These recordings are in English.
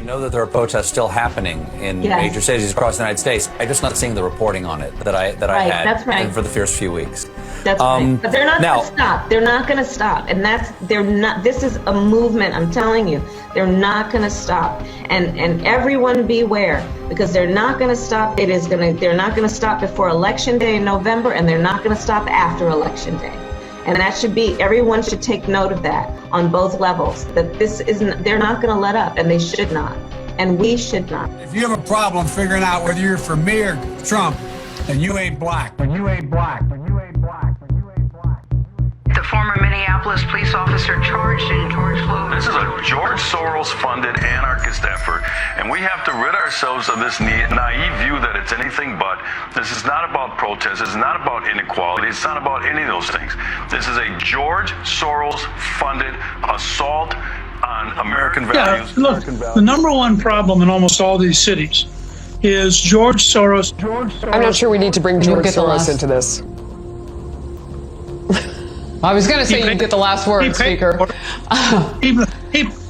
know that there are protests still happening in major cities across the United States. I'm just not seeing the reporting on it that I had that's right. for the first few weeks. That's right. But they're not going to stop. They're not going to stop. And they're not. This is a movement. I'm telling you, they're not going to stop. And everyone beware, because they're not going to stop. They're not going to stop before Election Day in November, and they're not going to stop after Election Day. And that should be, everyone should take note of that on both levels, that they're not going to let up, and they should not. And we should not. If you have a problem figuring out whether you're for me or Trump, then you ain't black. Then you ain't black. Then you ain't black. Then you ain't black. The former Minneapolis police officer charged in George Floyd. This is a George Soros-funded anarchist effort, and we have to rid ourselves of this naive view that it's anything but. This is not about protest. It's not about inequality. It's not about any of those things. This is a George Soros-funded assault on American values. Yeah, look, the number one problem in almost all these cities is George Soros. I'm not sure we need to bring George Soros into this. I was going to say you get the last word, Speaker.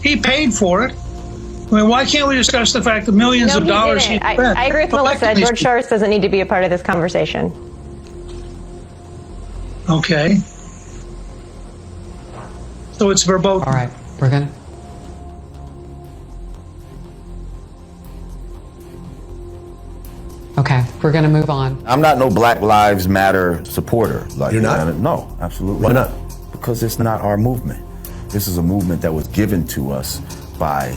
He paid for it. I mean, why can't we discuss the fact that millions of dollars he spent? I agree with Melissa. George Soros doesn't need to be a part of this conversation. Okay. So it's verboten. All right, we're going to. Okay, we're going to move on. I'm not no Black Lives Matter supporter. Like, you're not? No, absolutely Why not? Because it's not our movement. This is a movement that was given to us by,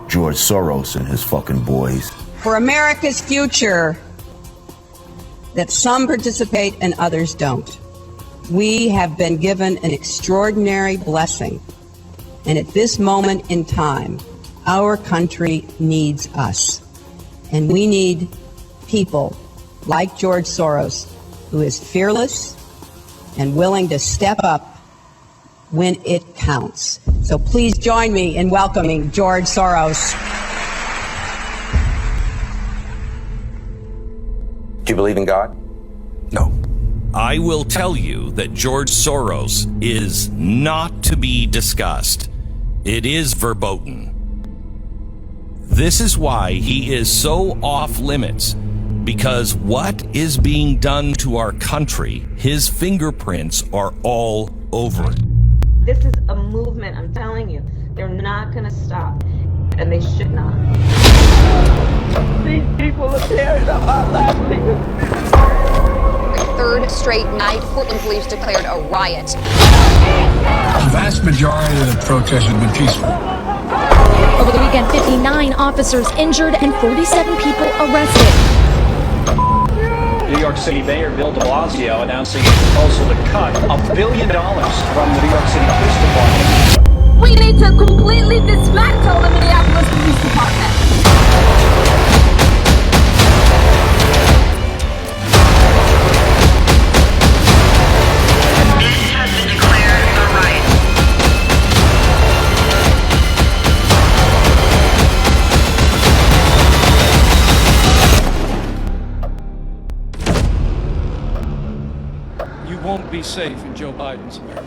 George Soros and his fucking boys. For America's future, that some participate and others don't. We have been given an extraordinary blessing. And at this moment in time, our country needs us. And we need people like George Soros, who is fearless and willing to step up when it counts. So please join me in welcoming George Soros. Do you believe in God? No. I will tell you that George Soros is not to be discussed. It is verboten. This is why he is so off limits, because what is being done to our country, his fingerprints are all over it. This is a movement, I'm telling you. They're not going to stop, and they should not. These people are tearing up our lives. Third straight night, Portland police declared a riot. The vast majority of the protests have been peaceful. Over the weekend, 59 officers injured and 47 people arrested. New York City Mayor Bill de Blasio announcing a proposal to cut $1 billion from the New York City Police Department. We need to completely dismantle the Minneapolis Police Department. Won't be safe in Joe Biden's America.